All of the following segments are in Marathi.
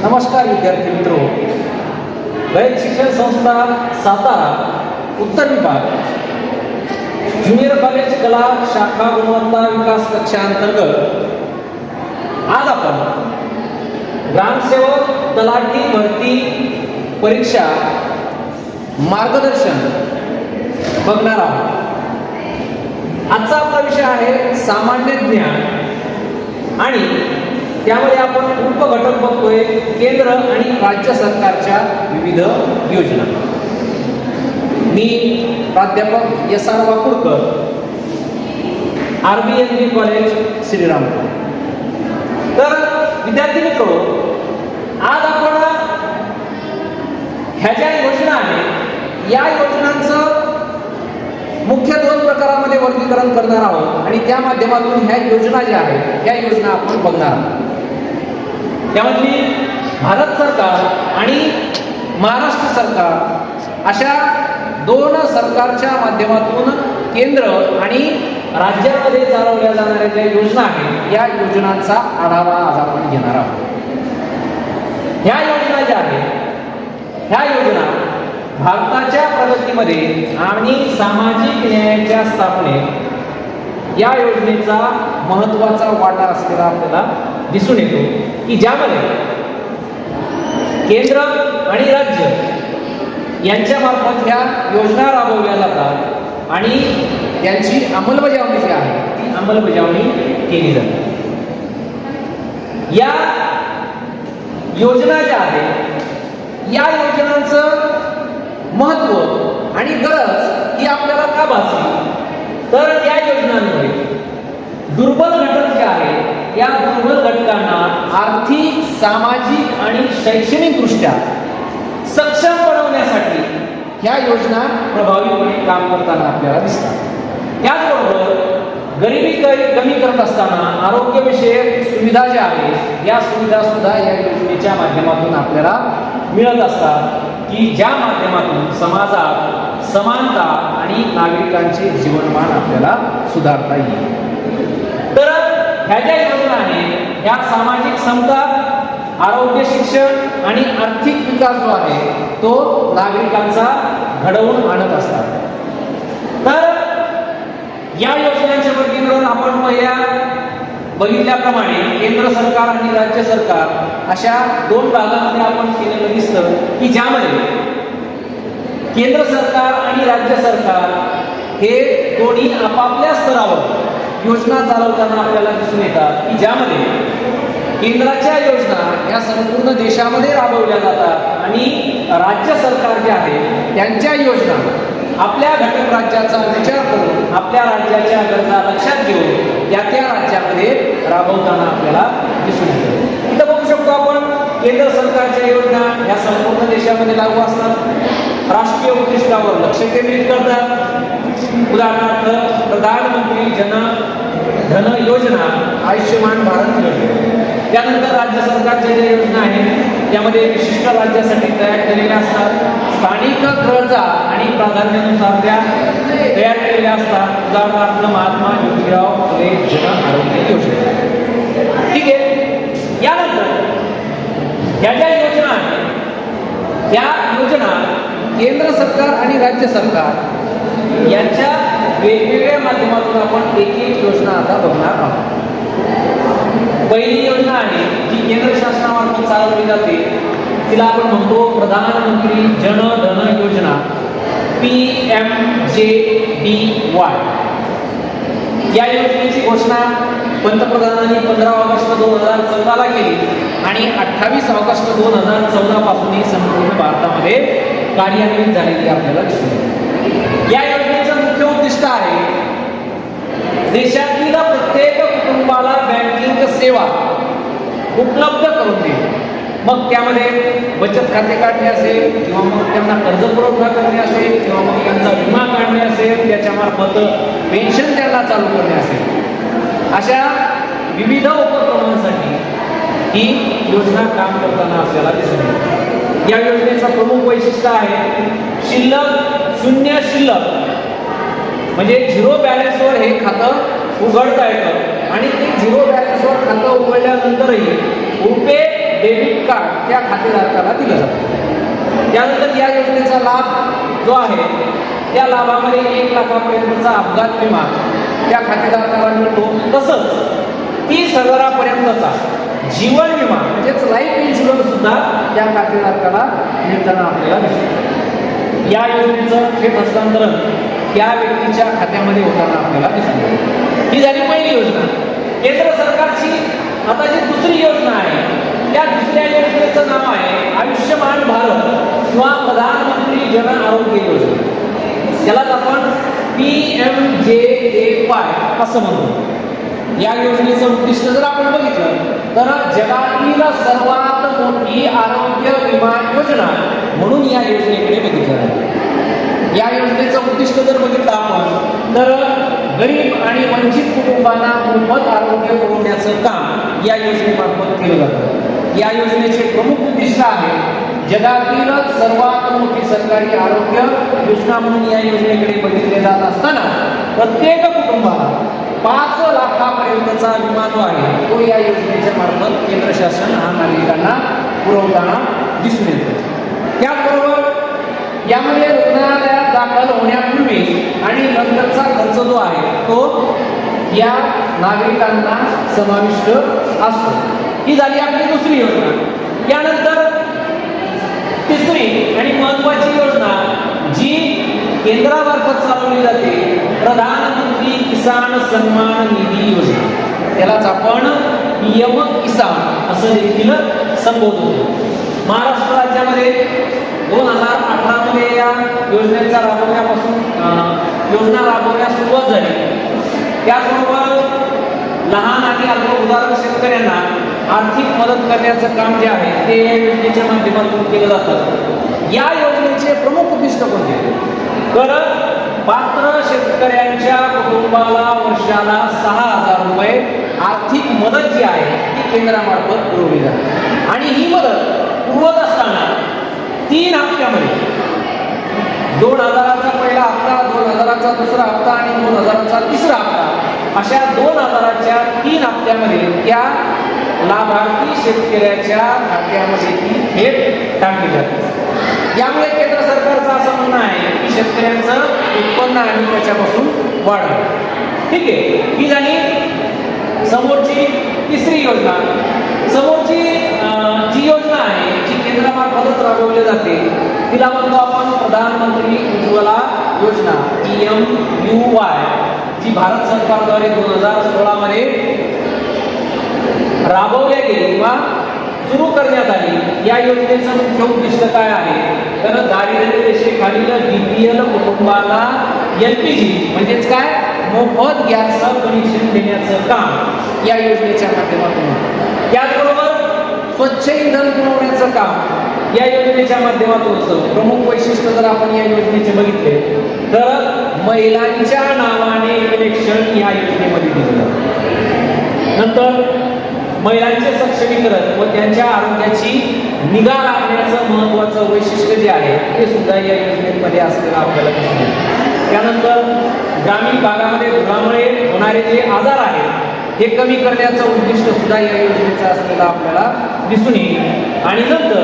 नमस्कार विद्यार्थी मित्रो, रयत शिक्षण संस्था सातारा उत्तर विभाग ज्युनियर कॉलेज कला शाखा गुणवत्ता विकास कक्षाअंतर्गत आज आपण ग्रामसेवक तलाठी भरती परीक्षा मार्गदर्शन बघणार आहोत. आजचा आपला विषय आहे सामान्य ज्ञान आणि त्यामध्ये आपण उपघटक बघतोय केंद्र आणि राज्य सरकारच्या विविध योजना. मी प्राध्यापक S.R. Wakudkar, RBNB college Shrirampur. तर विद्यार्थी मित्रो, आज आपण ह्या ज्या योजना आहेत या योजनांचं मुख्य दोन प्रकारामध्ये वर्गीकरण करणार आहोत आणि त्या माध्यमातून ह्या योजना ज्या आहेत या योजना आपण बघणार आहोत. त्यामधली भारत सरकार आणि महाराष्ट्र सरकार अशा दोन सरकारच्या माध्यमातून केंद्र आणि राज्यामध्ये चालवल्या जाणाऱ्या ज्या योजना आहेत या योजनांचा आढावा आज आपण घेणार आहोत. ह्या योजना ज्या आहेत ह्या योजना भारताच्या प्रगतीमध्ये आणि सामाजिक न्यायाच्या स्थापनेत या योजनेचा महत्त्वाचा वाटा असलेला आपल्याला दिसून येतो की ज्यामध्ये केंद्र आणि राज्य यांच्या मार्फत ह्या योजना राबवल्या जातात आणि त्यांची अंमलबजावणी जी आहे ती अंमलबजावणी केली जाते. या योजना ज्या आहेत या योजनांचं महत्त्व आणि गरज ही आपल्याला का भासली तर या योजनांमुळे दुर्बल घटक जे आहेत या दुर्बल घटकांना आर्थिक, सामाजिक आणि शैक्षणिक दृष्ट्या सक्षम बनवण्यासाठी ह्या योजना प्रभावीपणे काम करताना आपल्याला दिसतात. त्याचबरोबर गरिबी कमी करत असताना आरोग्यविषयक सुविधा ज्या आहेत या सुविधा सुद्धा या योजनेच्या माध्यमातून आपल्याला मिळत असतात की ज्या माध्यमातून समाजात समानता आणि नागरिकांचे जीवनमान आपल्याला सुधारता येईल. तर ह्या ज्या योजना आहेत ह्या सामाजिक समता, आरोग्य, शिक्षण आणि आर्थिक विकास जो आहे तो नागरिकांचा घडवून आणत असतात. तर या योजनांचे वर्गीकरण आपण बघितल्याप्रमाणे केंद्र सरकार आणि राज्य सरकार अशा दोन भागामध्ये आपण केलेलं दिसतं की ज्यामध्ये केंद्र सरकार आणि राज्य सरकार हे दोन्ही आपापल्या स्तरावर योजना चालवताना आपल्याला दिसून येतात की ज्यामध्ये केंद्राच्या योजना या संपूर्ण देशामध्ये राबवल्या जातात आणि राज्य सरकार जे आहे त्यांच्या योजना आपल्या घटक राज्याचा विचार करून आपल्या राज्याच्या गरजा लक्षात घेऊन त्या राज्यामध्ये राबवताना आपल्याला दिसून येतं. इथं बघू शकतो आपण केंद्र सरकारच्या योजना या संपूर्ण देशामध्ये लागू असतात, राष्ट्रीय उद्दिष्टावर लक्ष केंद्रित करतात. उदाहरणार्थ प्रधानमंत्री जन धन योजना, आयुष्यमान भारत योजना. त्यानंतर राज्य सरकारच्या ज्या योजना आहेत त्यामध्ये विशिष्ट राज्यासाठी तयार केलेल्या असतात, स्थानिक गरजा आणि प्राधान्यानुसार त्या तयार केलेल्या असतात. उदाहरणार्थ महात्मा ज्योतिराव फुले जन आरोग्य योजना. ठीक आहे. यानंतर ह्या ज्या योजना आहेत या योजना केंद्र सरकार आणि राज्य सरकार यांच्या वेगवेगळ्या माध्यमातून आपण एक एक योजना आता बघणार आहोत. पहिली योजना आहे जी केंद्र शासनामार्फत चालवली जाते तिला आपण म्हणतो प्रधानमंत्री जन धन योजना, PMJDY. या योजनेची घोषणा पंतप्रधानांनी 15 ऑगस्ट 2014 केली आणि 28 ऑगस्ट 2014 पासून ही संपूर्ण भारतामध्ये कार्यान्वित झालेली आपल्याला दिसते. या योजनेचं मुख्य उद्दिष्ट आहे देशातील प्रत्येक कुटुंबाला बँकिंग सेवा उपलब्ध करून देणे. मग त्यामध्ये बचत खाते काढणे असेल किंवा मग त्यांना कर्ज पुरवठा करणे असेल किंवा मग त्यांचा विमा काढणे असेल त्याच्यामार्फत पेन्शन त्यांना चालू करणे असेल अशा विविध उपक्रमांसाठी ही योजना काम करताना आपल्याला दिसून येते. या योजनेचं प्रमुख वैशिष्ट्य आहे शून्य शिल्लक म्हणजे झिरो बॅलन्सवर हे खातं उघडता येतं आणि ते झिरो बॅलन्सवर खातं उघडल्यानंतरही रुपे डेबिट क्रेडिट कार्ड त्या खातेधारकाला दिलं जातं. त्यानंतर या योजनेचा लाभ जो आहे त्या लाभामध्ये 1 लाखापर्यंतचा अपघात विमा त्या खातेधारकाला मिळतो. तसंच 30,000पर्यंतचा जीवन विमा म्हणजेच लाईफ इन्शुरन्स सुद्धा त्या खातेधारकाला मिळताना आपल्याला दिसतो. या योजनेचं थेट हस्तांतरण त्या व्यक्तीच्या खात्यामध्ये होताना आपल्याला दिसतो. ही झाली पहिली योजना. केंद्र सरकारची आता जी दुसरी योजना आहे त्या दुसऱ्या योजनेचं नाव आहे आयुष्यमान भारत किंवा प्रधानमंत्री जन आरोग्य योजना. ज्यालाच आपण PMJAY असं म्हणतो. या योजनेचं उद्दिष्ट जर आपण बघितलं तर जगातील सर्वात मोठी आरोग्य विमा योजना म्हणून या योजनेकडे बघितलं जातं. या योजनेचं उद्दिष्ट जर बघितलं आपण तर गरीब आणि वंचित कुटुंबांना मोफत आरोग्य पुरवण्याचं काम या योजनेमार्फत केलं जातं. या योजनेचे प्रमुख उद्दिष्ट आहे जगातील सर्वात मोठी सरकारी आरोग्य योजना म्हणून या योजनेकडे बघितले जात असताना प्रत्येक कुटुंबाला 5 लाखापर्यंतचा विमा जो आहे तो या योजनेच्या मार्फत केंद्र शासन हा नागरिकांना पुरवताना दिसून येतो. त्याचबरोबर यामध्ये रुग्णालयात दाखल होण्यापूर्वी आणि नंतरचा खर्च जो आहे तो या नागरिकांना समाविष्ट असतो. ही झाली आपली दुसरी योजना. यानंतर तिसरी आणि महत्वाची योजना जी केंद्रामार्फत चालवली जाते प्रधानमंत्री किसान सन्मान निधी योजना. त्यालाच आपण PM किसान असं देखील संबोधतो. महाराष्ट्र राज्यामध्ये 2018 मध्ये या योजनेचा राबवण्यापासून योजना राबवण्यास सुरुवात झाली. त्याचबरोबर लहान आणि अल्प उदाहरण शेतकऱ्यांना आर्थिक मदत करण्याचं काम जे आहे ते या योजनेच्या माध्यमातून केलं जातं. या योजनेचे प्रमुख उद्दिष्ट कोणते तर पात्र शेतकऱ्यांच्या कुटुंबाला वर्षाला 6,000 रुपये आर्थिक मदत जी आहे ती केंद्रामार्फत पुरवली जाते. आणि ही मदत पुरवत असताना 3 हप्त्यामध्ये 2,000चा पहिला हप्ता, 2,000चा दुसरा हप्ता आणि 2,000चा तिसरा हप्ता अशा 2,000च्या 3 हप्त्यामध्ये त्या लाभार्थी शेतकऱ्याच्या खात्यामध्ये ती थेट टाकली जाते. यामुळे केंद्र सरकारचं असं म्हणणं आहे की शेतकऱ्यांचं उत्पन्न आणि त्याच्यापासून वाढवं. ठीक आहे. ही झाली समोरची तिसरी योजना. समोरची जी योजना आहे जी केंद्रामार्फतच राबवली जाते तिला म्हणतो आपण प्रधानमंत्री उज्ज्वला योजना PMUY जी भारत सरकारद्वारे 2016 मध्ये राबवल्या गेली किंवा सुरू करण्यात आली. या योजनेचं मुख्य उद्दिष्ट काय आहे तर दारिद्र्य रेषेखालील BPL कुटुंबाला LPG म्हणजेच काय मोफत गॅस कनेक्शन देण्याचं काम या योजनेच्या माध्यमातून. त्याचबरोबर स्वच्छ इंधन पुरवण्याचं काम या योजनेच्या माध्यमातून होतं. प्रमुख वैशिष्ट्य जर आपण या योजनेचे बघितले तर महिलांच्या नावाने कनेक्शन या योजनेमध्ये दिलं जातं. नंतर महिलांचे सक्षमीकरण व त्यांच्या आरोग्याची निगा राखण्याचं महत्त्वाचं वैशिष्ट्य जे आहे ते सुद्धा या योजनेमध्ये असलेलं आपल्याला दिसून येतं. त्यानंतर ग्रामीण भागामध्ये धुरामुळे होणारे जे आजार आहेत हे कमी करण्याचं उद्दिष्ट सुद्धा या योजनेचं असलेलं आपल्याला दिसून येईल. आणि नंतर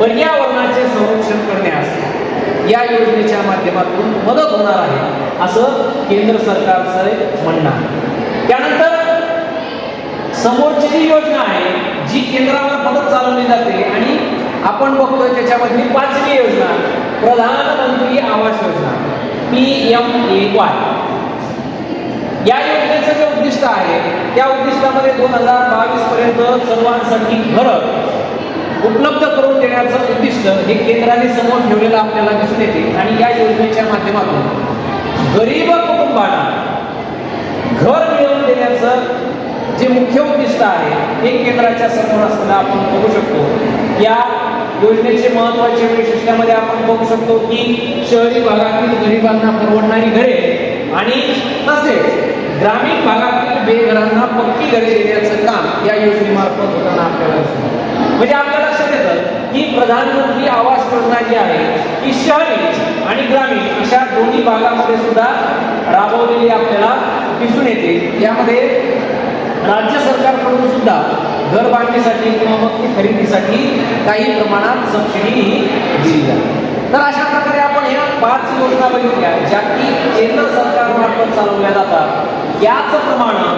पर्यावरणाचे संरक्षण करण्यास या योजनेच्या माध्यमातून मदत होणार आहे असं केंद्र सरकारचं म्हणणं आहे. त्यानंतर समोरची जी योजना आहे जी केंद्रामार्फत चालवली जाते आणि आपण बघतोय त्याच्यामधली 5वी योजना प्रधानमंत्री आवास योजना PMAY. या योजनेचं जे उद्दिष्ट आहे त्या उद्दिष्टामध्ये 2022 पर्यंत सर्वांसाठी घरं उपलब्ध करून देण्याचं उद्दिष्ट हे केंद्राने समोर ठेवलेलं आपल्याला दिसून येते. आणि या योजनेच्या माध्यमातून गरीब कुटुंबांना घर मिळवून देण्याचं जे मुख्य उद्दिष्ट आहे हे केंद्राच्या समोर असताना आपण बघू शकतो. या योजनेचे महत्त्वाचे वैशिष्ट्यामध्ये आपण बघू शकतो की शहरी भागातील गरिबांना परवडणारी घरे आणि तसेच ग्रामीण भागातील बेघरांना पक्की घरे देण्याचं काम या योजनेमार्फत होताना आपल्याला दिसतं. म्हणजे आपल्या लक्षात येतं की प्रधानमंत्री आवास योजना जी आहे ही शहरी आणि ग्रामीण अशा दोन्ही भागामध्ये सुद्धा राबवलेली आपल्याला दिसून येते. यामध्ये राज्य सरकारकडून सुद्धा घर बांधणीसाठी किंवा मग ती खरेदीसाठी काही प्रमाणात सबसिडी दिली जाते. तर अशा प्रकारे आपण ह्या 5 योजना बघितल्या ज्या की केंद्र सरकारमार्फत चालवल्या जातात. याच प्रमाणे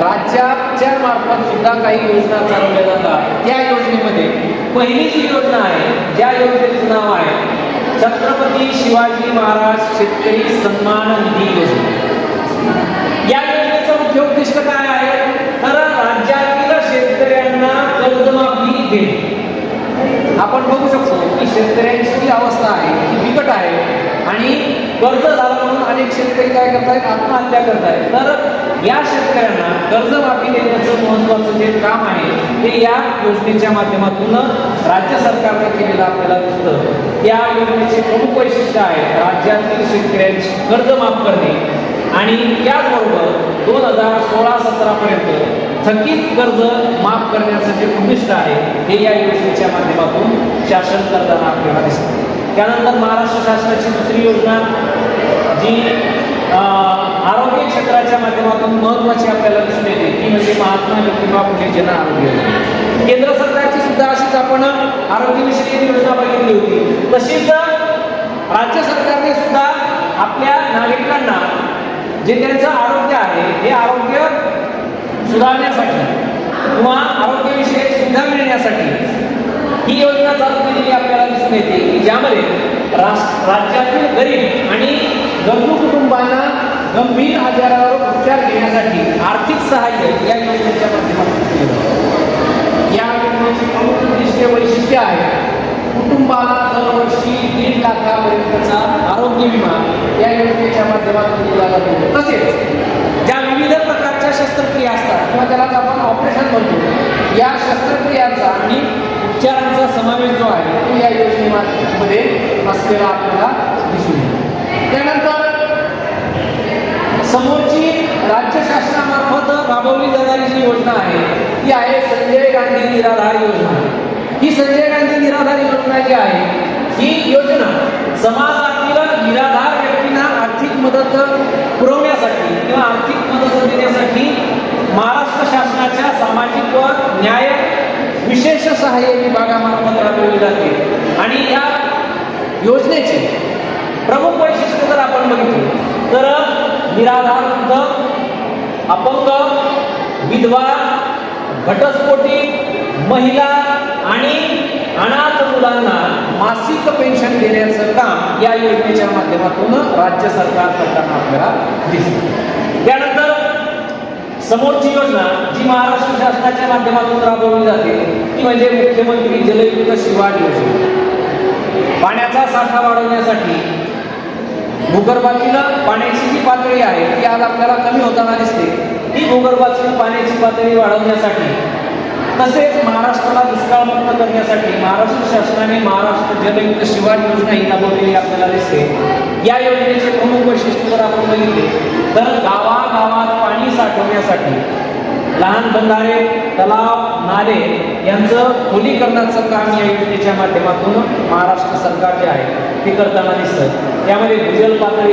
राज्याच्या मार्फत सुद्धा काही योजना चालवल्या जातात. त्या योजनेमध्ये पहिली जी योजना आहे, ज्या योजनेचं नाव आहे छत्रपती शिवाजी महाराज शेतकरी सन्मान निधी योजना. या योजनेचं मुख्य उद्दिष्ट काय आहे, तर राज्यातील शेतकऱ्यांना कर्जमाफी देणे. आपण बघू शकतो की शेतकऱ्यांची जी अवस्था आहे ती बिकट आहे आणि कर्ज झालं म्हणून अनेक शेतकरी काय करतायत, आत्महत्या करतायत. तर या शेतकऱ्यांना कर्जमाफी देण्याचं महत्त्वाचं जे काम आहे ते या योजनेच्या माध्यमातून राज्य सरकारने केलेलं आपल्याला दिसतं. या योजनेचे प्रमुख वैशिष्ट्य आहे राज्यातील शेतकऱ्यांची कर्ज माफ करणे आणि त्याचबरोबर 2016-17 पर्यंत थकीत कर्ज माफ करण्याचं जे उद्दिष्ट आहे हे या योजनेच्या माध्यमातून शासन करताना आपल्याला दिसतं. त्यानंतर महाराष्ट्र शासनाची दुसरी योजना जी आरोग्य क्षेत्राच्या माध्यमातून महत्त्वाची आपल्याला दिसून येते ती म्हणजे महात्मा ज्योतिबा फुले जन आरोग्य योजना. केंद्र सरकारची सुद्धा अशीच आपण आरोग्यविषयी योजना बघितली होती. तशीच राज्य सरकारने सुद्धा आपल्या नागरिकांना जे त्यांचं आरोग्य आहे हे आरोग्य सुधारण्यासाठी किंवा आरोग्यविषयक सुविधा मिळण्यासाठी ही योजना चालू केलेली आपल्याला दिसून येते की ज्यामध्ये राज्यातील गरीब आणि गरजू कुटुंबांना गंभीर आजारावर उपचार घेण्यासाठी आर्थिक सहाय्य या योजनेच्या माध्यमातून केलं जातं. या योजनेची प्रमुख उद्दिष्ट वैशिष्ट्य आहे कुटुंबाला दरवर्षी 1.5 लाखापर्यंतचा आरोग्य विमा या योजनेच्या माध्यमातून दिला जातो. तसेच ज्या विविध प्रकारच्या शस्त्रक्रिया असतात किंवा त्याला आपण ऑपरेशन म्हणतो या शस्त्रक्रियांचा आणि उपचारांचा समावेश जो आहे तो या योजनेमध्ये असलेला आपल्याला दिसून येतो. त्यानंतर समोरची राज्य शासनामार्फत राबवली जाणारी जी योजना आहे ती आहे संजय गांधी निराधार योजना. ही संजय गांधी निराधार योजना जी आहे ही योजना समाजातील निराधार व्यक्तींना आर्थिक मदत पुरवण्यासाठी किंवा आर्थिक मदत देण्यासाठी महाराष्ट्र शासनाच्या सामाजिक व न्याय विशेष सहाय्य विभागामार्फत राबवली जाते. आणि या योजनेचे प्रमुख वैशिष्ट्य जर आपण बघितले तर निराधार वृद्ध, अपंग, विधवा, घटस्फोटी, महिला आणि अनाथ मुलांना मासिक पेन्शन देण्याचं काम या योजनेच्या माध्यमातून राज्य सरकार करताना आपल्याला दिसते. त्यानंतर समोरची योजना जी महाराष्ट्र शासनाच्या माध्यमातून राबवली जाते ती म्हणजे मुख्यमंत्री जलयुक्त शिवार योजना. पाण्याचा साठा वाढवण्यासाठी भूगर्भातील पाण्याची जी पातळी आहे ती आज आपल्याला कमी होताना दिसते. ती भूगर्भातील पाण्याची पातळी वाढवण्यासाठी तसेच महाराष्ट्राला दुष्काळमुक्त करण्यासाठी महाराष्ट्र शासनाने महाराष्ट्र जलयुक्त शिवार योजना ही राबवलेली आपल्याला दिसते. या योजनेचे प्रमुख वैशिष्ट्य जर आपण बघितले तर गावागावात पाणी साठवण्यासाठी लहान बंधारे, तलाव, नाले यांचं खोलीकरणाचं काम या योजनेच्या माध्यमातून महाराष्ट्र सरकार जे आहे ते करताना दिसतं. त्यामध्ये भूजल पातळी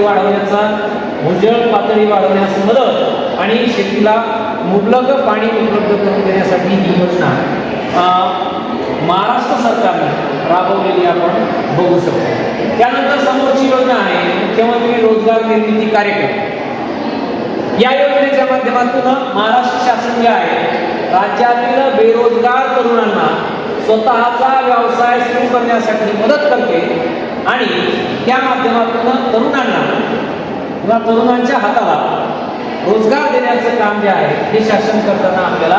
वाढवण्यास मदत आणि शेतीला मुबलक पाणी उपलब्ध करून देण्यासाठी ही योजना महाराष्ट्र सरकारने राबवलेली आपण बघू शकतो. त्यानंतर समोरची योजना आहे मुख्यमंत्री रोजगार निर्मिती कार्यक्रम. या योजनेच्या माध्यमातून महाराष्ट्र शासन जे आहे राज्यातील बेरोजगार तरुणांना स्वतःचा व्यवसाय सुरू करण्यासाठी मदत करते आणि त्या माध्यमातून तरुणांना किंवा तरुणांच्या हाताला रोजगार देण्याचं काम जे आहे हे शासन करताना आपल्याला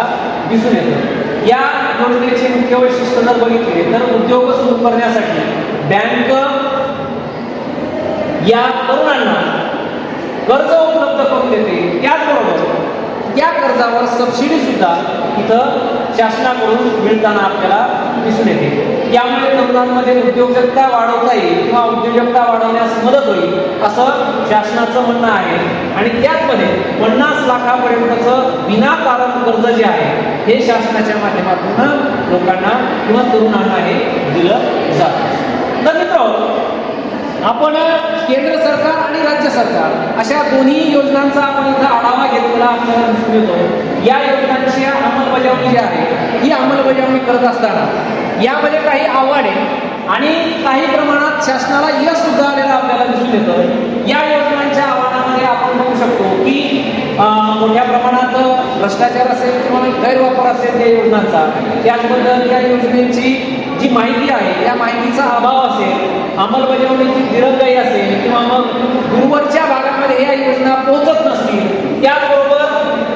दिसून येतं. या योजनेचे मुख्य वैशिष्ट्य जर बघितले तर उद्योग सुरू करण्यासाठी बँक या तरुणांना कर्ज उपलब्ध करून देते. त्याचबरोबर त्या कर्जावर सबसिडी सुद्धा इथं शासनाकडून मिळताना आपल्याला दिसून येते. यामुळे तरुणांमध्ये उद्योजकता वाढवता येईल किंवा उद्योजकता वाढवण्यास मदत होईल असं शासनाचं म्हणणं आहे. आणि त्याचमध्ये 50 लाखापर्यंतचं विनातारण कर्ज जे आहे हे शासनाच्या माध्यमातून लोकांना किंवा तरुणांना हे दिलं जातं. तर मित्रांनो, आपण केंद्र सरकार आणि राज्य सरकार अशा दोन्ही योजनांचा आपण इथं आढावा घेतलेला आपल्याला दिसून येतो. या योजनांची अंमलबजावणी जी आहे ही अंमलबजावणी करत असताना यामध्ये काही आव्हाने आणि काही प्रमाणात शासनाला यश सुद्धा आलेलं आपल्याला दिसून येतं. या योजनांच्या आव्हानामध्ये आपण बघू शकतो की मोठ्या प्रमाणात भ्रष्टाचार असेल किंवा गैरवापर असेल त्या योजनांचा, त्याचबद्दल त्या योजनेची जी माहिती आहे त्या माहितीचा अभाव असेल, अंमलबजावणीची दिरंगाई असेल किंवा मग दूरवरच्या भागामध्ये या योजना पोहोचत नसतील, त्याचबरोबर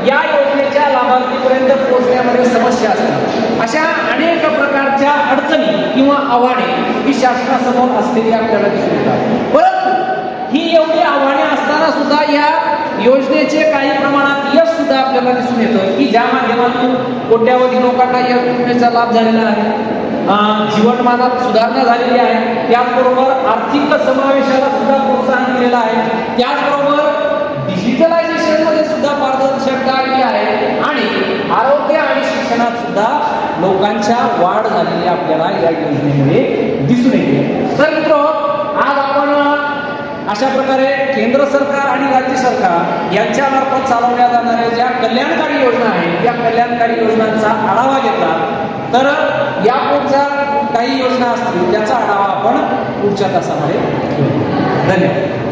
या योजनेच्या लाभार्थीपर्यंत पोहोचण्यामध्ये समस्या असतात. अशा अनेक प्रकारच्या अडचणी किंवा आव्हाने ही शासनासमोर असलेली आपल्याला दिसून येतात. परंतु ही एवढी आव्हाने असताना सुद्धा या योजनेचे काही प्रमाणात यश सुद्धा आपल्याला दिसून येतं की ज्या माध्यमातून कोट्यावधी लोकांना या योजनेचा लाभ झालेला आहे, जीवनमानात सुधारणा झालेली आहे, त्याचबरोबर आर्थिक समावेशाला सुद्धा प्रोत्साहन दिलेलं आहे, त्याचबरोबर डिजिटलायझेशनमध्ये सुद्धा पारदर्शकता आलेली आहे आणि आरोग्य आणि शिक्षणात सुद्धा लोकांच्या वाढ झालेली आपल्याला या योजनेमध्ये दिसून येते. तर मित्र, आज आपण अशा प्रकारे केंद्र सरकार आणि राज्य सरकार यांच्यामार्फत चालवल्या जाणाऱ्या ज्या कल्याणकारी योजना आहेत त्या कल्याणकारी योजनांचा आढावा घेतला. तर या पुढच्या काही योजना असतील त्याचा आढावा आपण पुढच्या तासामध्ये घेऊ. धन्यवाद.